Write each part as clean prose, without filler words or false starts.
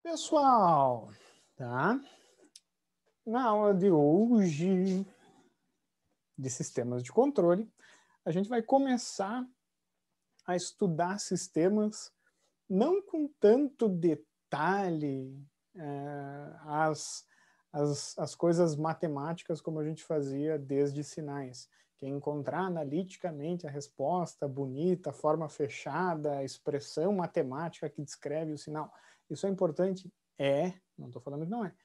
Pessoal, tá? Na aula de hoje de sistemas de controle, a gente vai começar a estudar sistemas não com tanto detalhe, as coisas matemáticas como a gente fazia desde sinais, que é encontrar analiticamente a resposta bonita, forma fechada, a expressão matemática que descreve o sinal. Isso é importante? Não estou falando que não é,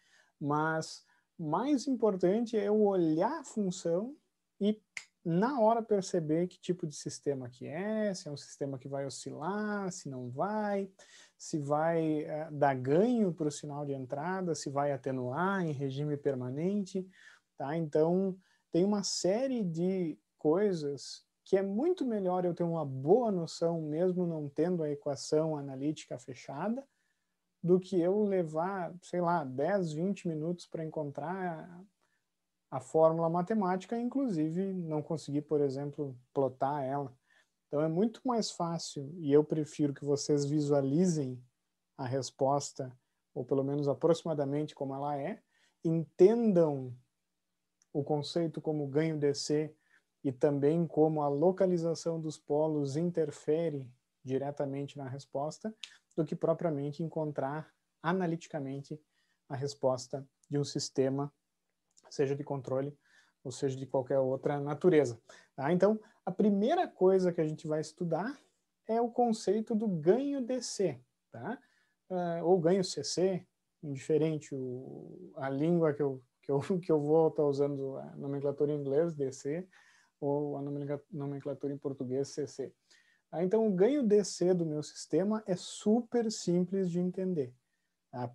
mas mais importante é eu olhar a função e na hora perceber que tipo de sistema que é, se é um sistema que vai oscilar, se não vai, se vai dar ganho para o sinal de entrada, se vai atenuar em regime permanente, tá? Então, tem uma série de coisas que é muito melhor eu ter uma boa noção, mesmo não tendo a equação analítica fechada, do que eu levar, sei lá, 10, 20 minutos para encontrar a fórmula matemática, inclusive não conseguir, por exemplo, plotar ela. Então é muito mais fácil, e eu prefiro que vocês visualizem a resposta, ou pelo menos aproximadamente como ela é, entendam o conceito como ganho DC e também como a localização dos polos interfere diretamente na resposta, do que propriamente encontrar analiticamente a resposta de um sistema, seja de controle ou seja de qualquer outra natureza. Tá? Então, a primeira coisa que a gente vai estudar é o conceito do ganho DC, tá? Ou ganho CC, indiferente a língua que eu vou estar usando a nomenclatura em inglês, DC, ou a nomenclatura em português, CC. Então, o ganho DC do meu sistema é super simples de entender.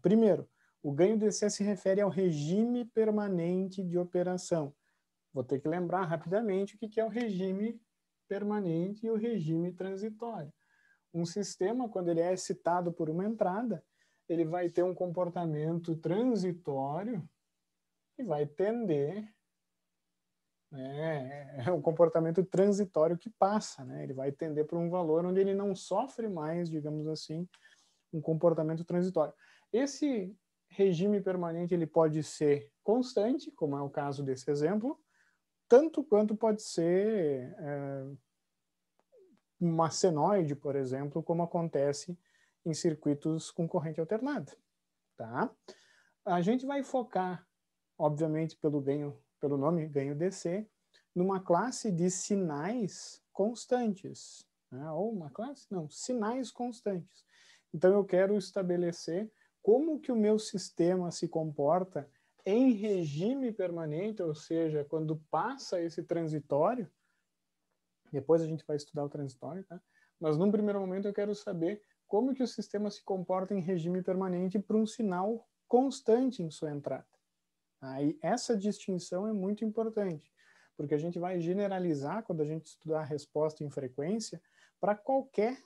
Primeiro, o ganho DC se refere ao regime permanente de operação. Vou ter que lembrar rapidamente o que é o regime permanente e o regime transitório. Um sistema, quando ele é excitado por uma entrada, ele vai ter um comportamento transitório e vai tender, é um comportamento transitório que passa, né? Ele vai tender para um valor onde ele não sofre mais, digamos assim, um comportamento transitório. Esse regime permanente ele pode ser constante, como é o caso desse exemplo, tanto quanto pode ser uma senoide, por exemplo, como acontece em circuitos com corrente alternada. Tá? A gente vai focar, obviamente, pelo nome ganho DC, numa classe de sinais constantes. Né? Ou uma classe? Não, sinais constantes. Então eu quero estabelecer como que o meu sistema se comporta em regime permanente, ou seja, quando passa esse transitório. Depois a gente vai estudar o transitório, tá? Mas num primeiro momento eu quero saber como que o sistema se comporta em regime permanente para um sinal constante em sua entrada. Aí essa distinção é muito importante, porque a gente vai generalizar quando a gente estudar a resposta em frequência para qualquer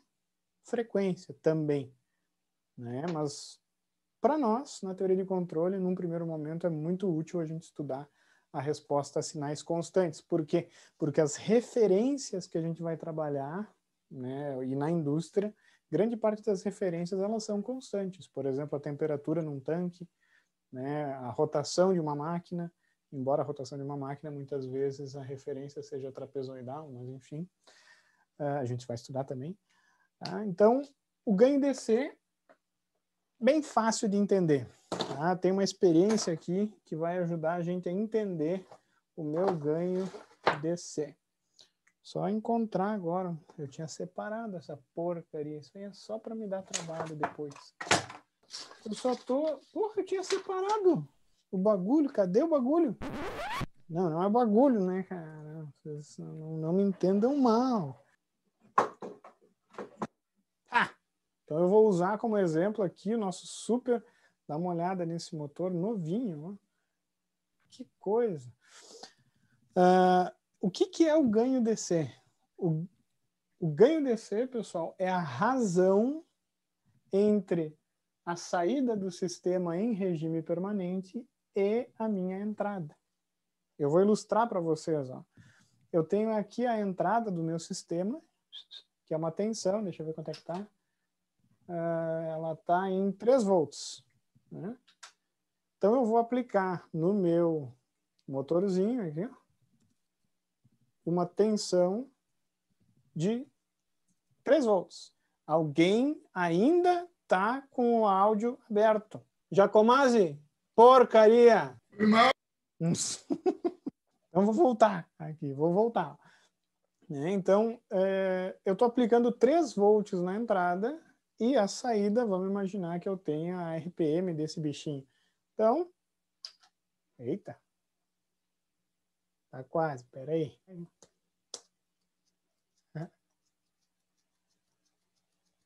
frequência também, né? Mas para nós, na teoria de controle, num primeiro momento é muito útil a gente estudar a resposta a sinais constantes. Por quê? Porque as referências que a gente vai trabalhar, né, e na indústria, grande parte das referências elas são constantes. Por exemplo, a temperatura num tanque, né, a rotação de uma máquina, embora a rotação de uma máquina muitas vezes a referência seja trapezoidal, mas enfim, a gente vai estudar também. Tá? Então, o ganho DC bem fácil de entender. Tá? Tem uma experiência aqui que vai ajudar a gente a entender o meu ganho DC. Só encontrar agora. Eu tinha separado essa porcaria. Isso aí é só para me dar trabalho depois. Eu só tô... Porra, eu tinha separado o bagulho. Cadê o bagulho? Não, não é bagulho, né, cara? Vocês não me entendam mal. Então eu vou usar como exemplo aqui o nosso super... Dá uma olhada nesse motor novinho. Ó. Que coisa. O que é o ganho DC? O ganho DC, pessoal, é a razão entre a saída do sistema em regime permanente e a minha entrada. Eu vou ilustrar para vocês. Ó. Eu tenho aqui a entrada do meu sistema, que é uma tensão, deixa eu ver quanto é que está. Ela está em 3 volts. né? Então, eu vou aplicar no meu motorzinho aqui uma tensão de 3 volts. Alguém ainda está com o áudio aberto. Jacomazzi, porcaria! Então, vou voltar aqui, vou voltar. Então, eu estou aplicando 3 volts na entrada e a saída, vamos imaginar que eu tenha a RPM desse bichinho. Então, eita, tá quase, peraí.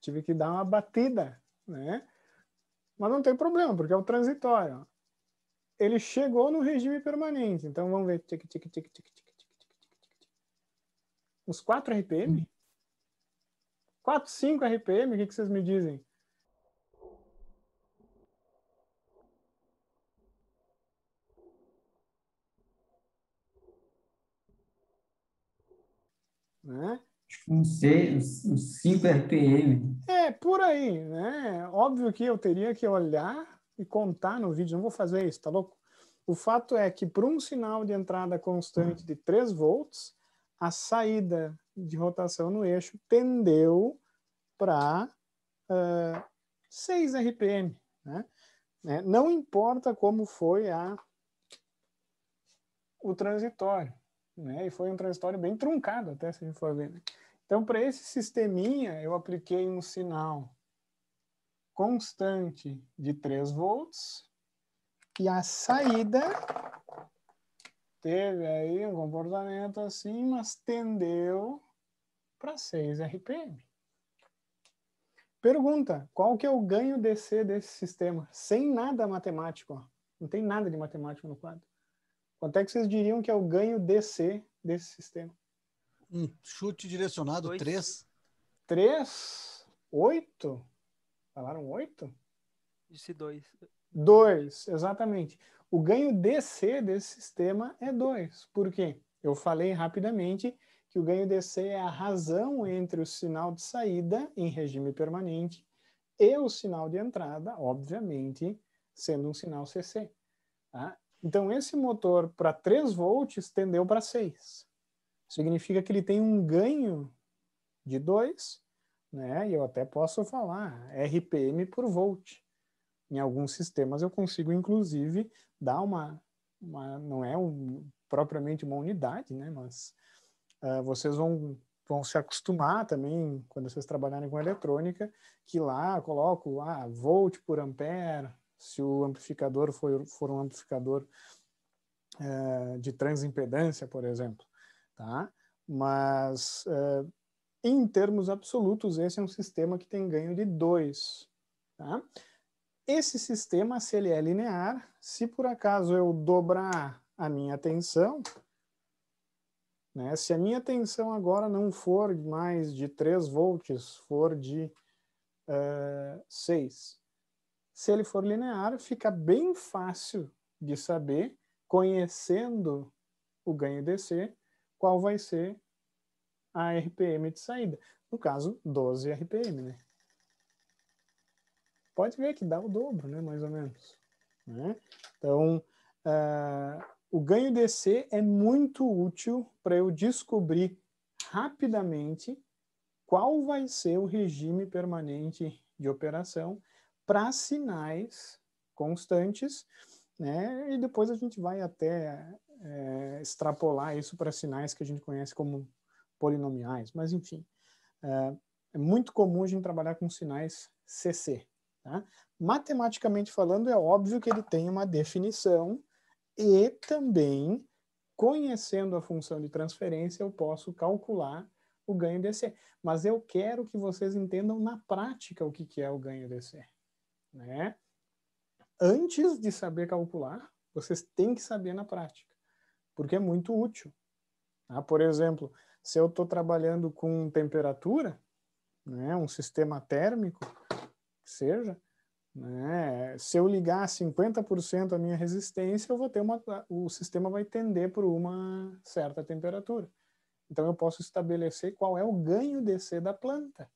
Tive que dar uma batida, né? Mas não tem problema, porque é o transitório. Ele chegou no regime permanente. Então, vamos ver. Tic, tic, tic, tic, tic, tic, tic, tic. Uns 4 RPM? 4, 5 RPM? O que vocês me dizem? Né? Uns 5 RPM. Por aí, né? Óbvio que eu teria que olhar e contar no vídeo. Não vou fazer isso, tá louco? O fato é que para um sinal de entrada constante de 3 volts, a saída de rotação no eixo tendeu para 6 RPM. Né? Não importa como foi o transitório. Né? E foi um transitório bem truncado, até se a gente for ver. Né? Então, para esse sisteminha, eu apliquei um sinal constante de 3 volts e a saída teve aí um comportamento assim, mas tendeu para 6 RPM. Pergunta, qual que é o ganho DC desse sistema? Sem nada matemático. Ó. Não tem nada de matemático no quadro. Quanto é que vocês diriam que é o ganho DC desse sistema? Um chute direcionado, 3. 3? 8? Falaram 8? Disse 2. 2, exatamente. O ganho DC desse sistema é 2. Por quê? Eu falei rapidamente que o ganho DC é a razão entre o sinal de saída em regime permanente e o sinal de entrada, obviamente, sendo um sinal CC. Tá? Então, esse motor para 3 volts tendeu para 6. Significa que ele tem um ganho de 2, né? E eu até posso falar RPM por volt. Em alguns sistemas eu consigo, inclusive, dar não é propriamente uma unidade, né? Mas vocês vão se acostumar também, quando vocês trabalharem com eletrônica, que lá eu coloco volt por ampere, se o amplificador for um amplificador de transimpedância, por exemplo. Tá? Mas, em termos absolutos, esse é um sistema que tem ganho de 2. Tá? Esse sistema, se ele é linear, se por acaso eu dobrar a minha tensão, né, se a minha tensão agora não for mais de 3 volts, for de 6, se ele for linear, fica bem fácil de saber, conhecendo o ganho DC, qual vai ser a RPM de saída. No caso, 12 RPM, né? Pode ver que dá o dobro, né, mais ou menos. Né? Então, o ganho DC é muito útil para eu descobrir rapidamente qual vai ser o regime permanente de operação para sinais constantes, né? E depois a gente vai até extrapolar isso para sinais que a gente conhece como polinomiais. Mas, enfim, é muito comum a gente trabalhar com sinais CC. Tá? Matematicamente falando, é óbvio que ele tem uma definição e também, conhecendo a função de transferência, eu posso calcular o ganho DC. Mas eu quero que vocês entendam na prática o que é o ganho DC. Né? Antes de saber calcular, vocês têm que saber na prática, porque é muito útil. Tá? Por exemplo, se eu estou trabalhando com temperatura, né, um sistema térmico, que seja, né, se eu ligar 50% a minha resistência, eu vou ter o sistema vai tender por uma certa temperatura. Então eu posso estabelecer qual é o ganho DC da planta.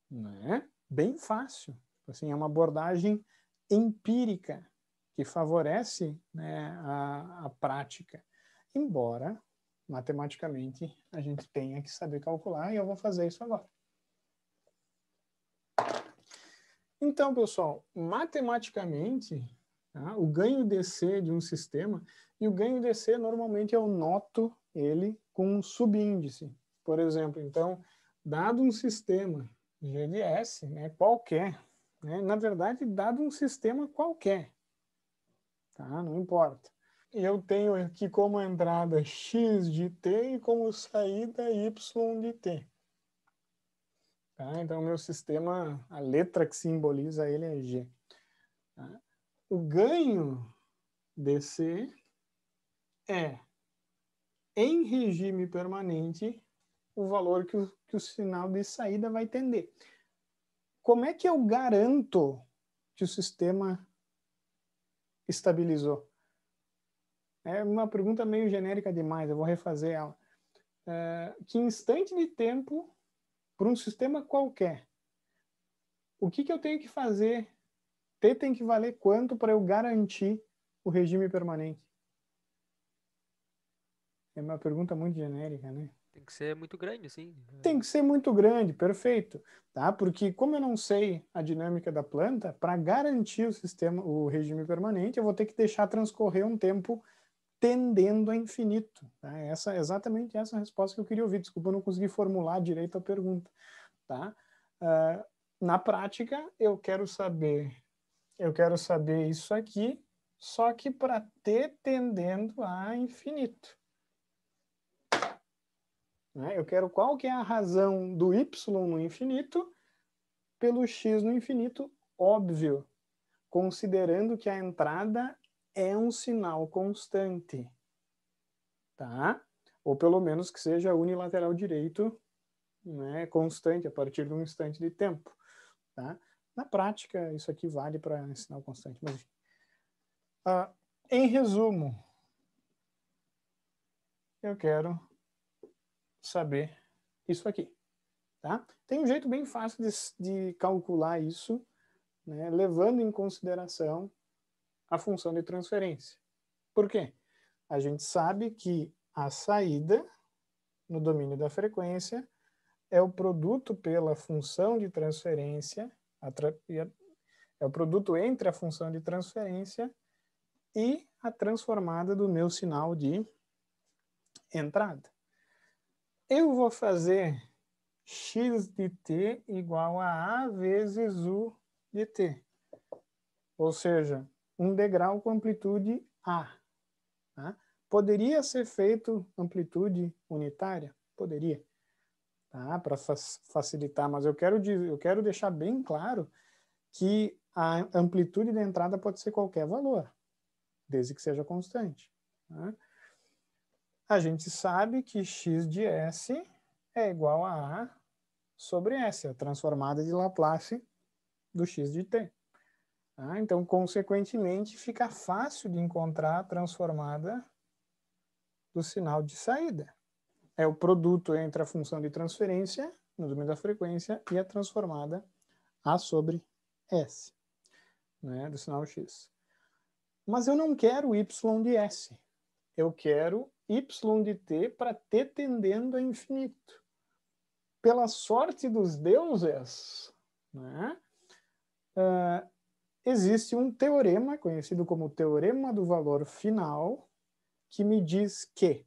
Né? Bem fácil. Assim, é uma abordagem empírica que favorece, né, a prática, embora matematicamente a gente tenha que saber calcular, e eu vou fazer isso agora. Então, pessoal, matematicamente, tá, o ganho DC de um sistema, e o ganho DC normalmente eu noto ele com um subíndice. Por exemplo, então, dado um sistema G de S, né, qualquer, né, na verdade, dado um sistema qualquer, tá, não importa. E eu tenho aqui como entrada x de t e como saída y de t. Tá? Então, meu sistema, a letra que simboliza ele é G. Tá? O ganho DC é, em regime permanente, o valor que o sinal de saída vai tender. Como é que eu garanto que o sistema estabilizou? É uma pergunta meio genérica demais, eu vou refazer ela. Que instante de tempo, para um sistema qualquer, o que eu tenho que fazer? T tem que valer quanto para eu garantir o regime permanente? É uma pergunta muito genérica, né? Tem que ser muito grande, assim. Tem que ser muito grande, perfeito. Tá? Porque como eu não sei a dinâmica da planta, para garantir o sistema, o regime permanente, eu vou ter que deixar transcorrer um tempo tendendo a infinito. Tá? Exatamente essa resposta que eu queria ouvir. Desculpa, eu não consegui formular direito a pergunta. Tá? Na prática, eu quero saber isso aqui, só que para t tendendo a infinito. Eu quero qual que é a razão do y no infinito pelo x no infinito, óbvio, considerando que a entrada é um sinal constante, tá? Ou pelo menos que seja unilateral direito, né, constante a partir de um instante de tempo, tá? Na prática, isso aqui vale para sinal constante, mas enfim. Em resumo, eu quero saber isso aqui. Tá? Tem um jeito bem fácil de calcular isso, né, levando em consideração a função de transferência. Por quê? A gente sabe que a saída no domínio da frequência é o produto pela função de transferência, é o produto entre a função de transferência e a transformada do meu sinal de entrada. Eu vou fazer x de t igual a A vezes U de t. Ou seja, um degrau com amplitude A. Tá? Poderia ser feito amplitude unitária? Poderia. Tá? Para facilitar, mas eu quero deixar bem claro que a amplitude da entrada pode ser qualquer valor, desde que seja constante. Tá? A gente sabe que x de S é igual a A sobre S, a transformada de Laplace do x de t. Tá? Então, consequentemente, fica fácil de encontrar a transformada do sinal de saída. É o produto entre a função de transferência, no domínio da frequência, e a transformada A sobre S, né, do sinal x. Mas eu não quero y de S. Eu quero y de t para t tendendo a infinito. Pela sorte dos deuses, né, existe um teorema, conhecido como teorema do valor final, que me diz que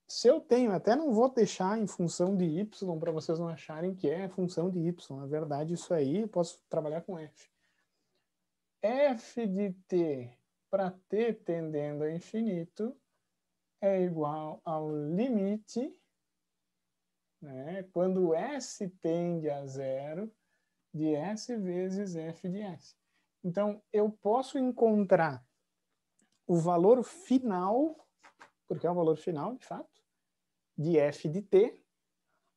se eu tenho, até não vou deixar em função de y para vocês não acharem que é função de y, na verdade isso aí eu posso trabalhar com f. F de t para t tendendo a infinito é igual ao limite, né, quando S tende a zero, de S vezes f de S. Então, eu posso encontrar o valor final, porque é o valor final, de fato, de f de t,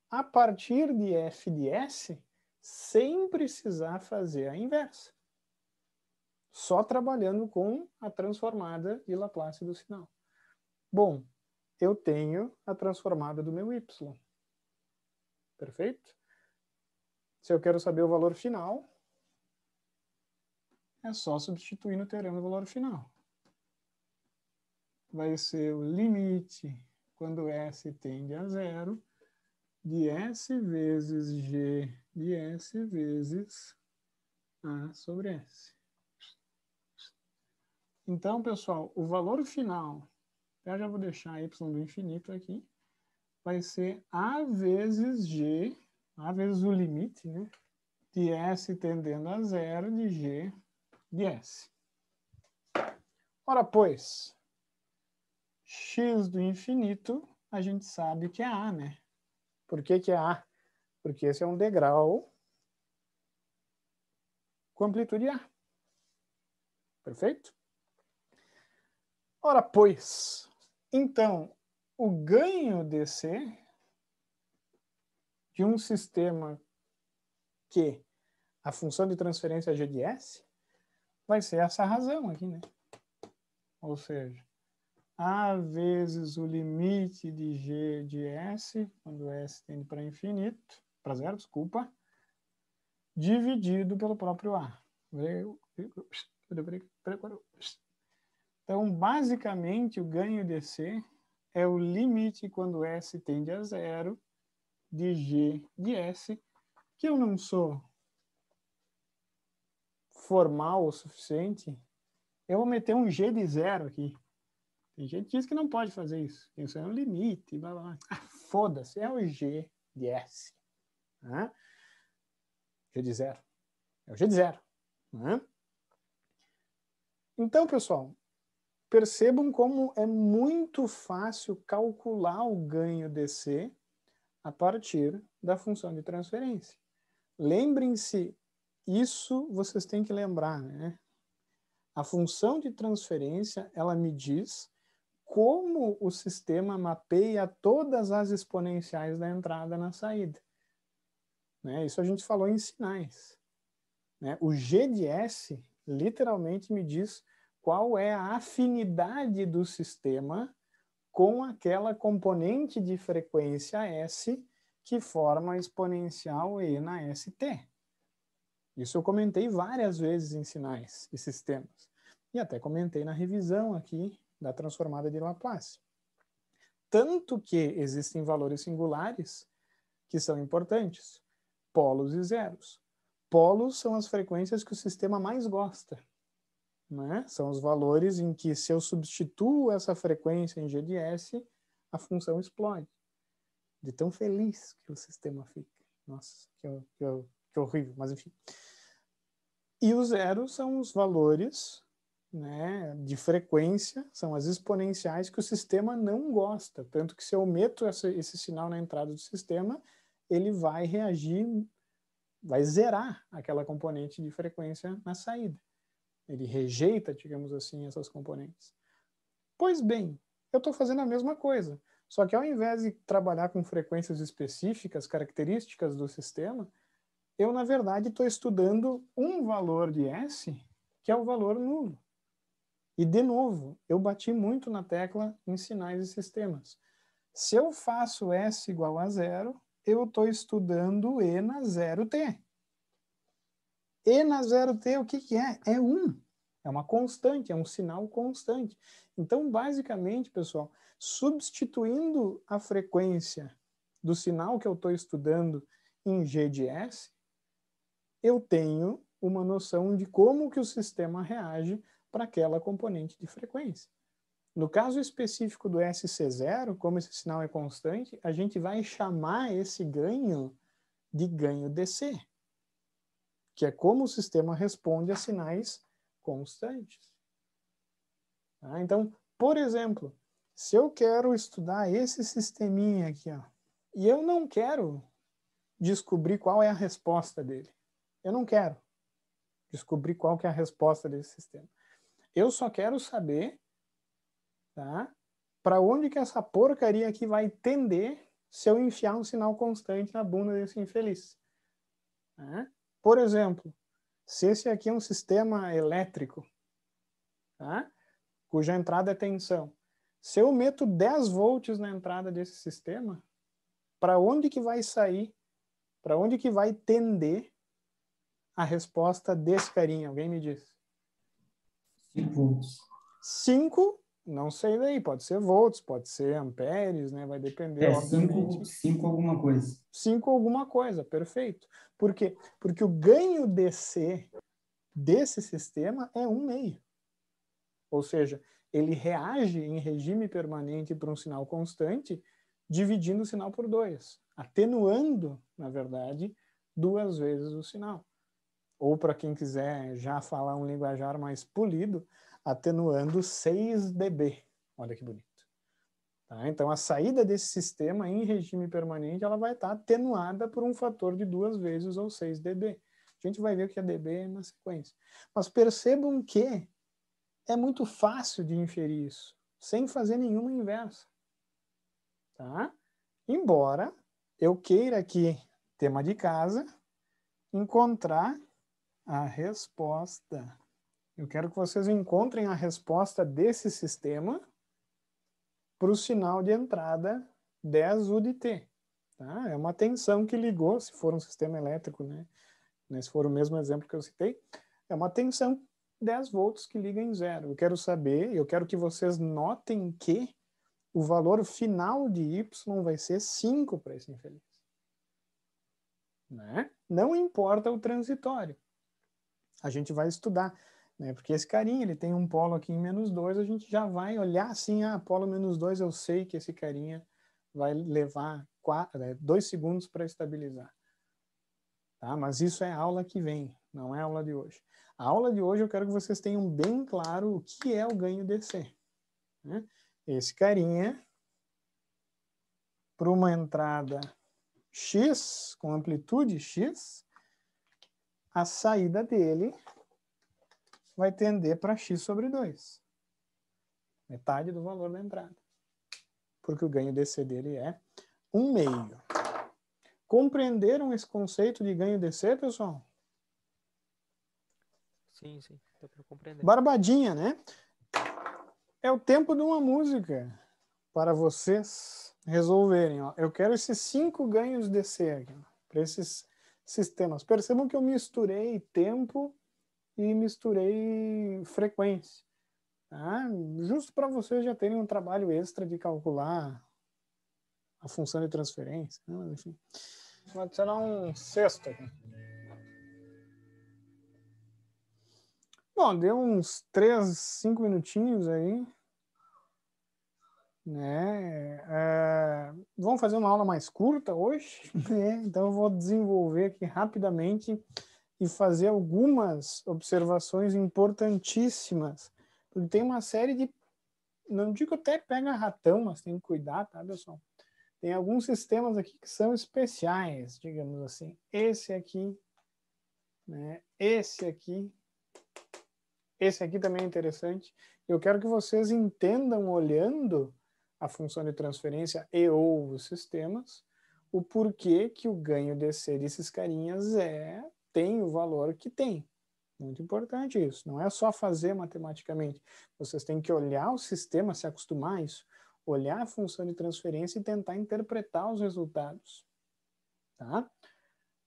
a partir de f de S, sem precisar fazer a inversa. Só trabalhando com a transformada de Laplace do sinal. Bom, eu tenho a transformada do meu y. Perfeito? Se eu quero saber o valor final, é só substituir no teorema do valor final. Vai ser o limite, quando S tende a zero, de S vezes G de S vezes A sobre S. Então, pessoal, o valor final, eu já vou deixar y do infinito aqui, vai ser A vezes G, A vezes o limite, né, de S tendendo a zero de G de S. Ora, pois, x do infinito, a gente sabe que é A, né? Por que que é A? Porque esse é um degrau com amplitude A. Perfeito? Ora, pois, então, o ganho dC de um sistema que a função de transferência é G de S vai ser essa razão aqui, né? Ou seja, A vezes o limite de G de S, quando S tende para infinito, para zero, desculpa, dividido pelo próprio A. Então, basicamente, o ganho de C é o limite quando S tende a zero de G de S, que eu não sou formal o suficiente, eu vou meter um G de zero aqui. Tem gente que diz que não pode fazer isso. Isso é um limite, blá, blá, blá. Ah, foda-se, é o G de S. Né? G de zero. É o G de zero. Né? Então, pessoal, percebam como é muito fácil calcular o ganho DC a partir da função de transferência. Lembrem-se, isso vocês têm que lembrar, né? A função de transferência, ela me diz como o sistema mapeia todas as exponenciais da entrada na saída. Né? Isso a gente falou em sinais. Né? O G de S literalmente me diz qual é a afinidade do sistema com aquela componente de frequência S que forma a exponencial E na ST. Isso eu comentei várias vezes em sinais e sistemas. E até comentei na revisão aqui da transformada de Laplace. Tanto que existem valores singulares que são importantes. Polos e zeros. Polos são as frequências que o sistema mais gosta. Né? São os valores em que, se eu substituo essa frequência em G de S, a função explode. De tão feliz que o sistema fica. Nossa, que horrível, mas enfim. E os zeros são os valores, né, de frequência, são as exponenciais que o sistema não gosta. Tanto que, se eu meto esse sinal na entrada do sistema, ele vai reagir, vai zerar aquela componente de frequência na saída. Ele rejeita, digamos assim, essas componentes. Pois bem, eu estou fazendo a mesma coisa. Só que, ao invés de trabalhar com frequências específicas, características do sistema, eu, na verdade, estou estudando um valor de S, que é o valor nulo. E, de novo, eu bati muito na tecla em sinais e sistemas. Se eu faço S igual a zero, eu estou estudando E na 0t. E na 0t, o que é? É 1. É uma constante, é um sinal constante. Então, basicamente, pessoal, substituindo a frequência do sinal que eu estou estudando em G de S, eu tenho uma noção de como que o sistema reage para aquela componente de frequência. No caso específico do SC0, como esse sinal é constante, a gente vai chamar esse ganho de ganho DC, que é como o sistema responde a sinais constantes. Tá? Então, por exemplo, se eu quero estudar esse sisteminha aqui, ó, e eu não quero descobrir qual é a resposta dele, eu não quero descobrir qual que é a resposta desse sistema. Eu só quero saber, tá, para onde que essa porcaria aqui vai tender se eu enfiar um sinal constante na bunda desse infeliz. Tá? Por exemplo, se esse aqui é um sistema elétrico, tá, cuja entrada é tensão, se eu meto 10 volts na entrada desse sistema, para onde que vai sair, para onde que vai tender a resposta desse carinha? Alguém me diz. 5 volts. 5, não sei daí, pode ser volts, pode ser amperes, né? Vai depender, obviamente. 5 alguma coisa. 5 alguma coisa, perfeito. Por quê? Porque o ganho DC desse sistema é 1/2. Ou seja, ele reage em regime permanente para um sinal constante, dividindo o sinal por 2, atenuando, na verdade, 2 vezes o sinal. Ou, para quem quiser já falar um linguajar mais polido, atenuando 6 dB. Olha que bonito. Tá? Então, a saída desse sistema em regime permanente ela vai estar atenuada por um fator de 2 vezes ou 6 dB. A gente vai ver o que é dB na sequência. Mas percebam que é muito fácil de inferir isso, sem fazer nenhuma inversa. Tá? Embora eu queira aqui, tema de casa, encontrar a resposta. Eu quero que vocês encontrem a resposta desse sistema para o sinal de entrada 10 UDT. Tá? É uma tensão que ligou, se for um sistema elétrico, né? Se for o mesmo exemplo que eu citei, é uma tensão 10 volts que liga em 0. Eu quero saber, eu quero que vocês notem que o valor final de Y vai ser 5 para esse infeliz. Né? Não importa o transitório. A gente vai estudar, né? Porque esse carinha, ele tem um polo aqui em -2, a gente já vai olhar assim, polo -2, eu sei que esse carinha vai levar 2 segundos para estabilizar. Tá? Mas isso é a aula que vem, não é a aula de hoje. A aula de hoje eu quero que vocês tenham bem claro o que é o ganho DC. Né? Esse carinha, para uma entrada X, com amplitude X, a saída dele vai tender para X/2. Metade do valor da entrada. Porque o ganho DC dele é 1/2. Compreenderam esse conceito de ganho DC, pessoal? Sim, dá para compreender. Barbadinha, né? É o tempo de uma música para vocês resolverem. Ó. Eu quero esses 5 ganhos DC aqui, para esses sistemas. Percebam que eu misturei tempo e misturei frequência. Tá? Justo para vocês já terem um trabalho extra de calcular a função de transferência. Né? Mas, enfim, vou adicionar um sexto aqui. Bom, deu uns 3, 5 minutinhos aí. Né? Vamos fazer uma aula mais curta hoje, né? Então eu vou desenvolver aqui rapidamente e fazer algumas observações importantíssimas, porque tem uma série de, não digo até pega ratão, mas tem que cuidar, tá, pessoal? Tem alguns sistemas aqui que são especiais, digamos assim. Esse aqui, né? Esse aqui também é interessante. Eu quero que vocês entendam olhando a função de transferência e ou os sistemas, o porquê que o ganho DC desses carinhas tem o valor que tem. Muito importante isso. Não é só fazer matematicamente. Vocês têm que olhar o sistema, se acostumar a isso, olhar a função de transferência e tentar interpretar os resultados. Tá?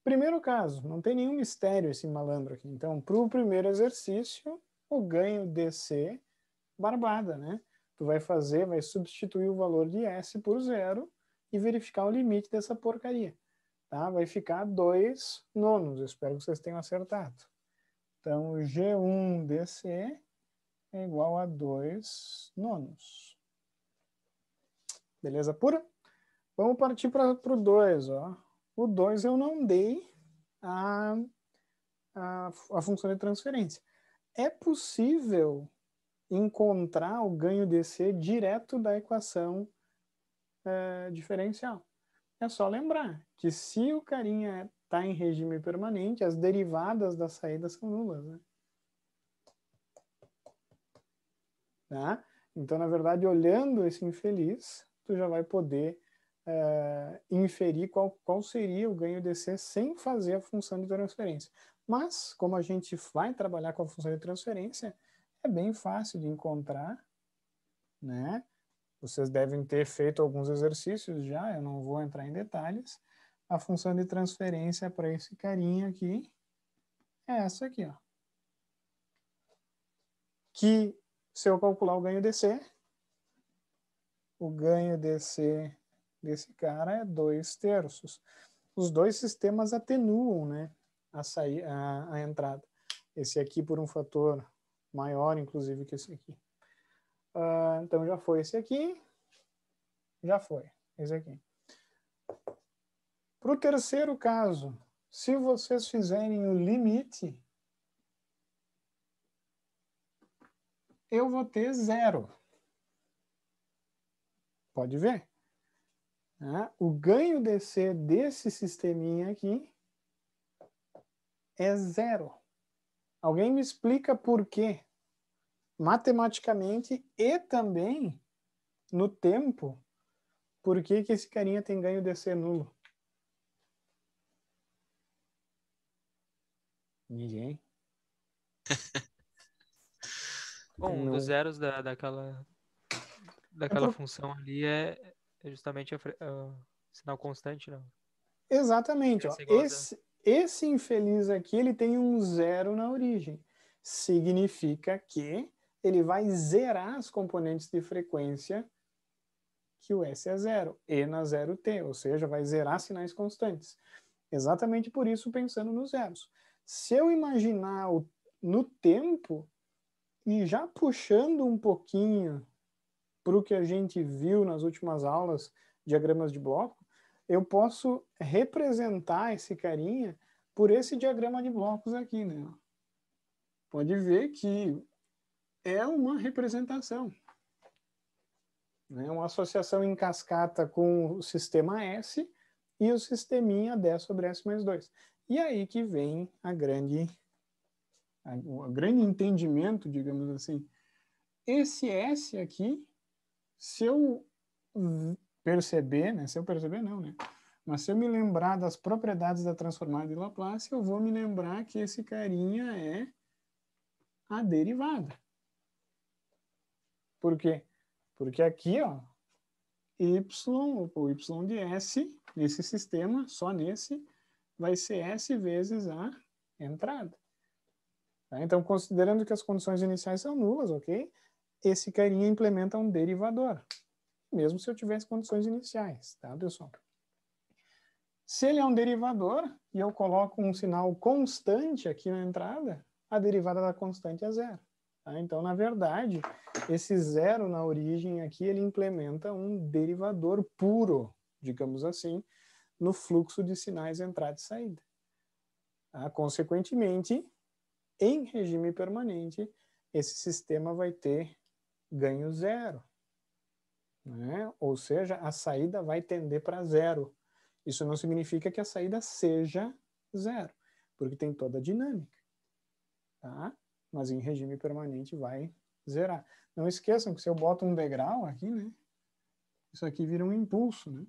Primeiro caso, não tem nenhum mistério esse malandro aqui. Então, para o primeiro exercício, o ganho DC, barbada, né? Tu vai substituir o valor de S por 0 e verificar o limite dessa porcaria. Tá? Vai ficar 2 nonos. Eu espero que vocês tenham acertado. Então, G1 DC é igual a 2 nonos. Beleza pura? Vamos partir para o 2. O 2 eu não dei a função de transferência. É possível encontrar o ganho DC direto da equação diferencial. É só lembrar que se o carinha está em regime permanente, as derivadas da saída são nulas. Né? Tá? Então, na verdade, olhando esse infeliz, tu já vai poder inferir qual seria o ganho DC sem fazer a função de transferência. Mas, como a gente vai trabalhar com a função de transferência, é bem fácil de encontrar, né? Vocês devem ter feito alguns exercícios já, eu não vou entrar em detalhes. A função de transferência para esse carinha aqui é essa aqui, ó. que se eu calcular o ganho DC desse cara é 2/3. Os dois sistemas atenuam, né, a entrada. Esse aqui por um fator maior, inclusive, que esse aqui. Então já foi esse aqui, já foi esse aqui. Para o terceiro caso, se vocês fizerem o limite, eu vou ter 0. Pode ver? O ganho DC desse sisteminha aqui é 0. Alguém me explica por quê? Matematicamente e também no tempo, por que que esse carinha tem ganho DC nulo? Ninguém? Bom, um Não. dos zeros daquela função ali é justamente o sinal constante, não? Exatamente. Ó. Esse é igual a zero. Esse infeliz aqui, ele tem um 0 na origem. Significa que ele vai zerar as componentes de frequência que o S é 0, E na 0T, ou seja, vai zerar sinais constantes. Exatamente por isso, pensando nos zeros. Se eu imaginar no tempo, e já puxando um pouquinho para o que a gente viu nas últimas aulas, diagramas de bloco, eu posso representar esse carinha por esse diagrama de blocos aqui, né? Pode ver que é uma representação. Né? Uma associação em cascata com o sistema S e o sisteminha 10 sobre S mais 2. E aí que vem o grande entendimento, digamos assim. Esse S aqui, se eu perceber, né? Se eu perceber, não, né? Mas se eu me lembrar das propriedades da transformada de Laplace, eu vou me lembrar que esse carinha é a derivada. Por quê? Porque aqui, ó, o y de S, nesse sistema, só nesse, vai ser S vezes a entrada. Tá? Então, considerando que as condições iniciais são nulas, ok? Esse carinha implementa um derivador, mesmo se eu tivesse condições iniciais, tá, pessoal? Se ele é um derivador e eu coloco um sinal constante aqui na entrada, a derivada da constante é 0. Tá? Então, na verdade, esse 0 na origem aqui, ele implementa um derivador puro, digamos assim, no fluxo de sinais entrada e saída. Tá? Consequentemente, em regime permanente, esse sistema vai ter ganho 0. Né? Ou seja, a saída vai tender para 0. Isso não significa que a saída seja 0, porque tem toda a dinâmica. Tá? Mas em regime permanente vai zerar. Não esqueçam que se eu boto um degrau aqui, né, isso aqui vira um impulso. Né?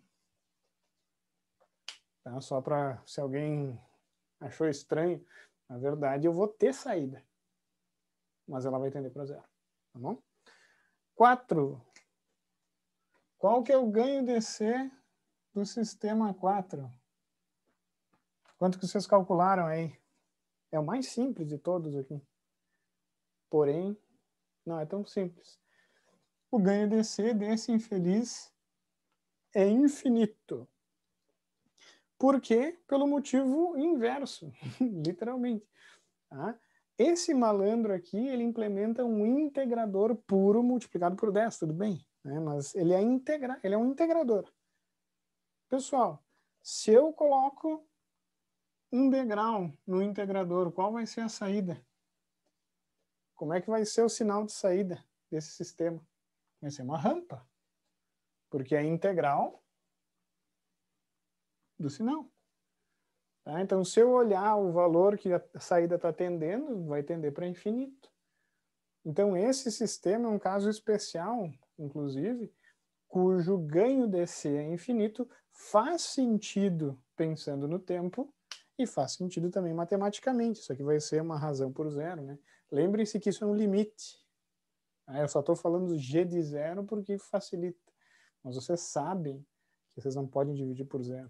Tá? Só para, se alguém achou estranho, na verdade eu vou ter saída, mas ela vai tender para 0. Tá bom? 4. Qual que é o ganho DC do sistema 4? Quanto que vocês calcularam aí? É o mais simples de todos aqui. Porém, não é tão simples. O ganho DC desse infeliz é infinito. Por quê? Pelo motivo inverso, literalmente. Tá? Esse malandro aqui, ele implementa um integrador puro multiplicado por 10, tudo bem? Né? Mas ele é um integrador. Pessoal, se eu coloco um degrau no integrador, qual vai ser a saída? Como é que vai ser o sinal de saída desse sistema? Vai ser uma rampa, porque é integral do sinal. Tá? Então, se eu olhar o valor que a saída está tendendo, vai tender para infinito. Então, esse sistema é um caso especial, inclusive, cujo ganho DC é infinito, faz sentido pensando no tempo, e faz sentido também matematicamente. Isso aqui vai ser uma razão por 0. Né? Lembrem-se que isso é um limite. Eu só estou falando do G de 0 porque facilita. Mas vocês sabem que vocês não podem dividir por 0.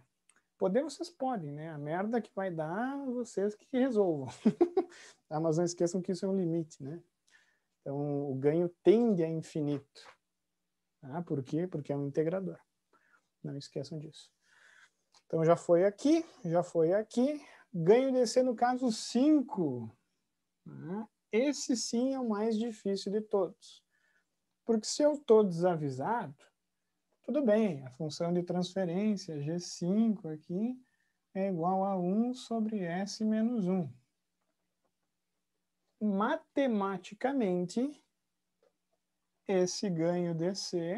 Poder vocês podem, né? A merda que vai dar, vocês que resolvam. Tá? Mas não esqueçam que isso é um limite, né? Então, o ganho tende a infinito. Tá? Por quê? Porque é um integrador. Não esqueçam disso. Então, já foi aqui, já foi aqui. Ganho DC, no caso, 5. Tá? Esse sim é o mais difícil de todos. Porque se eu estou desavisado, tudo bem, a função de transferência, G5 aqui, é igual a 1 sobre S menos 1. Matematicamente, esse ganho DC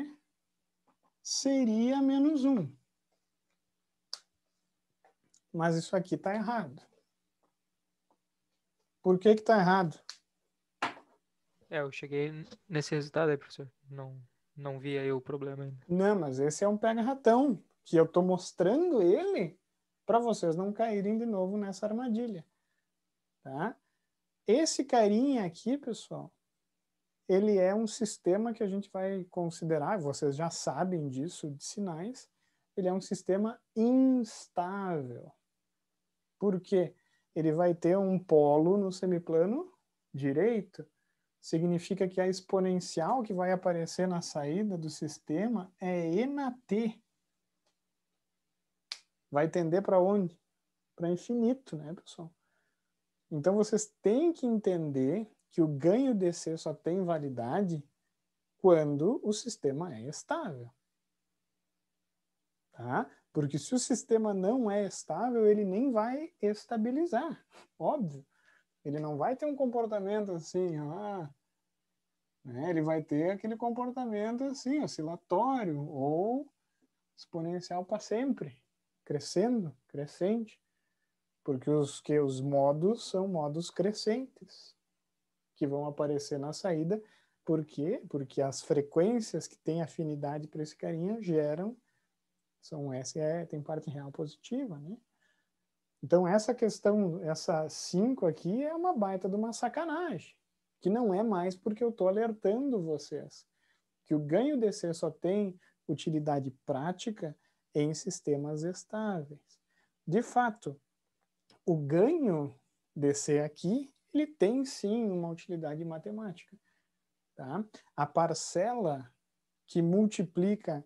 seria menos 1. Mas isso aqui está errado. Por que está errado? Eu cheguei nesse resultado aí, professor. Não vi aí o problema ainda. Não, mas esse é um pega-ratão, que eu estou mostrando ele para vocês não caírem de novo nessa armadilha. Tá? Esse carinha aqui, pessoal, ele é um sistema que a gente vai considerar, vocês já sabem disso, de sinais, ele é um sistema instável. Por quê? Ele vai ter um polo no semiplano direito, significa que a exponencial que vai aparecer na saída do sistema é E na T. Vai tender para onde? Para infinito, né, pessoal? Então, vocês têm que entender que o ganho DC só tem validade quando o sistema é estável. Tá? Porque se o sistema não é estável, ele nem vai estabilizar. Óbvio. Ele não vai ter um comportamento assim, né? Ele vai ter aquele comportamento assim, oscilatório ou exponencial para sempre, crescendo, crescente. Porque os modos são modos crescentes que vão aparecer na saída. Por quê? Porque as frequências que têm afinidade para esse carinha geram, são tem parte real positiva, né? Então essa questão, essa 5 aqui é uma baita de uma sacanagem, que não é mais porque eu estou alertando vocês, que o ganho DC só tem utilidade prática em sistemas estáveis. De fato, o ganho DC aqui, ele tem sim uma utilidade matemática. Tá? A parcela que multiplica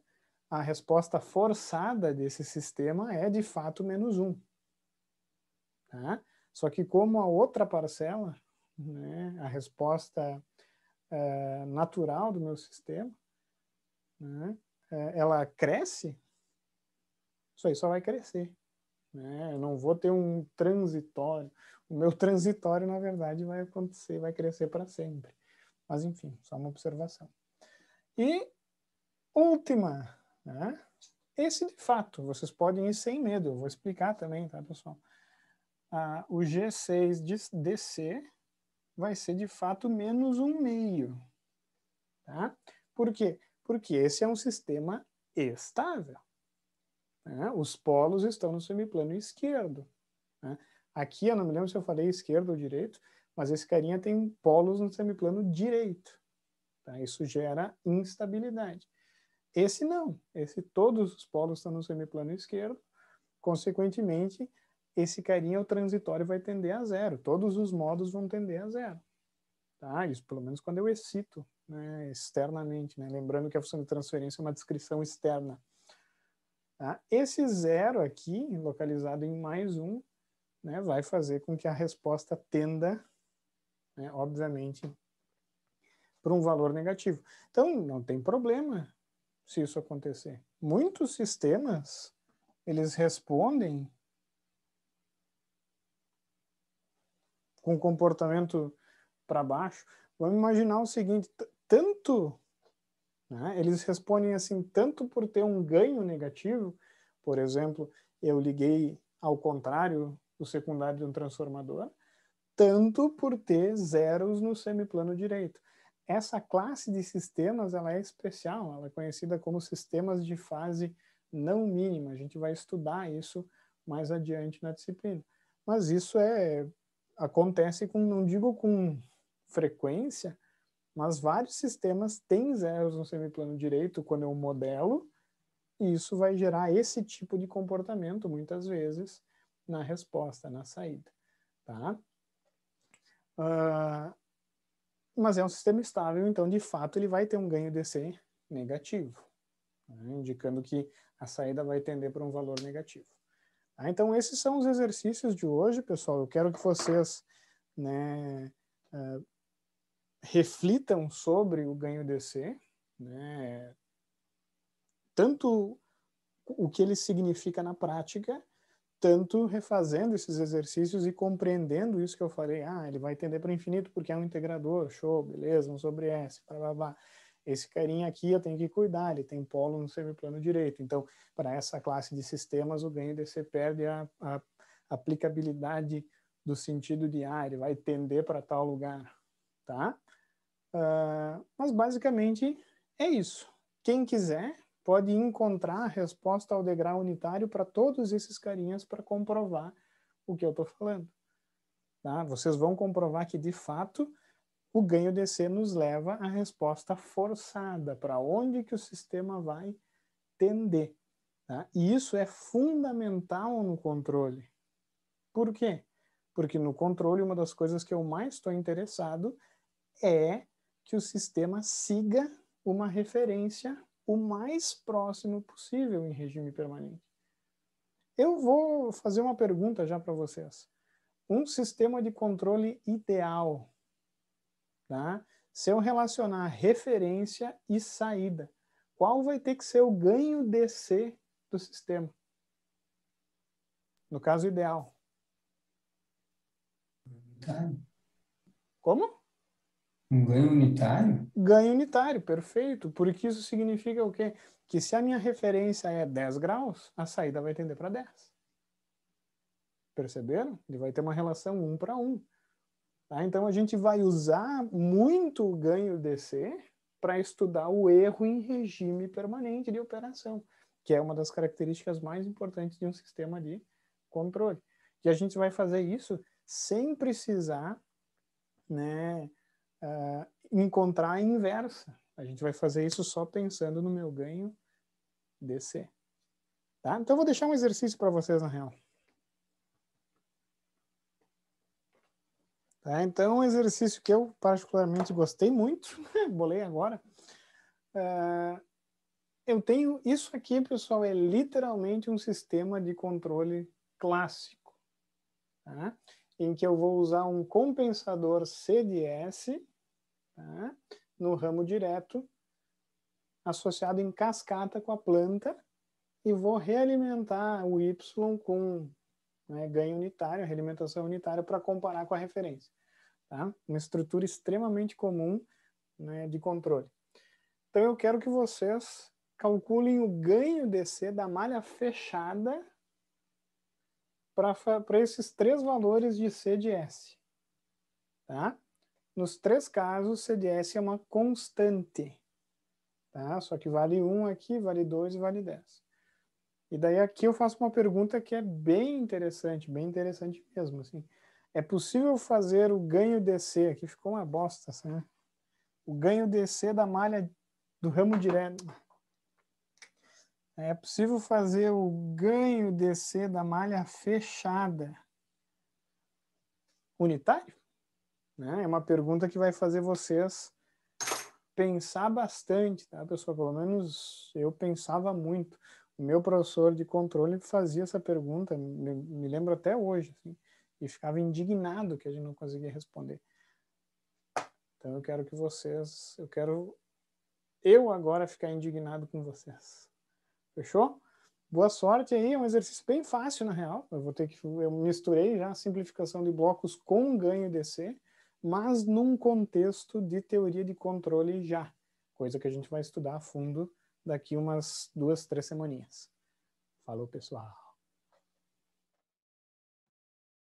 a resposta forçada desse sistema é de fato menos 1. Tá? Só que como a outra parcela, né, a resposta natural do meu sistema, né, ela cresce, isso aí só vai crescer. Né? Eu não vou ter um transitório. O meu transitório, na verdade, vai acontecer, vai crescer para sempre. Mas, enfim, só uma observação. E última, né? Esse, de fato, vocês podem ir sem medo. Eu vou explicar também, tá, pessoal? O G6 de DC vai ser, de fato, menos 1/2. Tá? Por quê? Porque esse é um sistema estável. Né? Os polos estão no semiplano esquerdo. Né? Aqui, eu não me lembro se eu falei esquerdo ou direito, mas esse carinha tem polos no semiplano direito. Tá? Isso gera instabilidade. Esse não. Esse, todos os polos estão no semiplano esquerdo. Consequentemente, esse carinha, o transitório, vai tender a zero. Todos os modos vão tender a zero. Tá? Isso pelo menos quando eu excito, né, externamente. Né? Lembrando que a função de transferência é uma descrição externa. Tá? Esse zero aqui, localizado em mais 1, né, vai fazer com que a resposta tenda, né, obviamente, para um valor negativo. Então, não tem problema se isso acontecer. Muitos sistemas, eles respondem com comportamento para baixo. Vamos imaginar o seguinte, né, eles respondem assim, tanto por ter um ganho negativo, por exemplo, eu liguei ao contrário do secundário de um transformador, tanto por ter zeros no semiplano direito. Essa classe de sistemas, ela é especial, ela é conhecida como sistemas de fase não mínima. A gente vai estudar isso mais adiante na disciplina. Mas isso acontece com, não digo com frequência, mas vários sistemas têm zeros no semiplano direito quando eu modelo, e isso vai gerar esse tipo de comportamento, muitas vezes, na resposta, na saída. Tá? mas é um sistema estável, então, de fato, ele vai ter um ganho DC negativo, né? Indicando que a saída vai tender para um valor negativo. Tá? Então, esses são os exercícios de hoje, pessoal. Eu quero que vocês, né, reflitam sobre o ganho DC, né, tanto o que ele significa na prática, tanto refazendo esses exercícios e compreendendo isso que eu falei. Ele vai tender para o infinito porque é um integrador, show, beleza, 1 sobre S, blá, blá, blá. Esse carinha aqui eu tenho que cuidar, ele tem polo no semiplano direito. Então, para essa classe de sistemas, o ganho DC perde a aplicabilidade do sentido de ele vai tender para tal lugar, tá? Mas, basicamente, é isso. Quem quiser pode encontrar a resposta ao degrau unitário para todos esses carinhas para comprovar o que eu estou falando. Tá? Vocês vão comprovar que, de fato, o ganho DC nos leva à resposta forçada, para onde que o sistema vai tender. Tá? E isso é fundamental no controle. Por quê? Porque no controle, uma das coisas que eu mais estou interessado é que o sistema siga uma referência o mais próximo possível em regime permanente. Eu vou fazer uma pergunta já para vocês. Um sistema de controle ideal, tá? Se eu relacionar referência e saída, qual vai ter que ser o ganho DC do sistema? No caso ideal. Como? Um ganho unitário? Ganho unitário, perfeito. Porque isso significa o quê? Que se a minha referência é 10 graus, a saída vai tender para 10. Perceberam? Ele vai ter uma relação 1 para 1. Tá? Então, a gente vai usar muito o ganho DC para estudar o erro em regime permanente de operação, que é uma das características mais importantes de um sistema de controle. E a gente vai fazer isso sem precisar, né, encontrar a inversa. A gente vai fazer isso só pensando no meu ganho DC. Tá? Então, eu vou deixar um exercício para vocês, na real. Tá? Então, um exercício que eu particularmente gostei muito, bolei agora. Eu tenho isso aqui, pessoal, é literalmente um sistema de controle clássico, tá? Em que eu vou usar um compensador CDS, tá? No ramo direto, associado em cascata com a planta, e vou realimentar o Y com, né, ganho unitário, realimentação unitária, para comparar com a referência. Tá? Uma estrutura extremamente comum, né, de controle. Então eu quero que vocês calculem o ganho DC da malha fechada para esses 3 valores de C de S. Tá? Nos 3 casos, C de S é uma constante. Tá? Só que vale 1 aqui, vale 2 e vale 10. E daí aqui eu faço uma pergunta que é bem interessante mesmo. Assim. É possível fazer o ganho DC, aqui ficou uma bosta, né? O ganho DC da malha do ramo direto. É possível fazer o ganho DC da malha fechada unitário? Né? É uma pergunta que vai fazer vocês pensar bastante, tá, pessoal? Pelo menos eu pensava muito. O meu professor de controle fazia essa pergunta, me lembro até hoje, assim, e ficava indignado que a gente não conseguia responder. Então eu quero que vocês, eu agora ficar indignado com vocês. Fechou? Boa sorte aí, é um exercício bem fácil na real. Eu misturei já a simplificação de blocos com ganho DC, mas num contexto de teoria de controle já, coisa que a gente vai estudar a fundo daqui umas 2, 3 semaninhas. Falou, pessoal.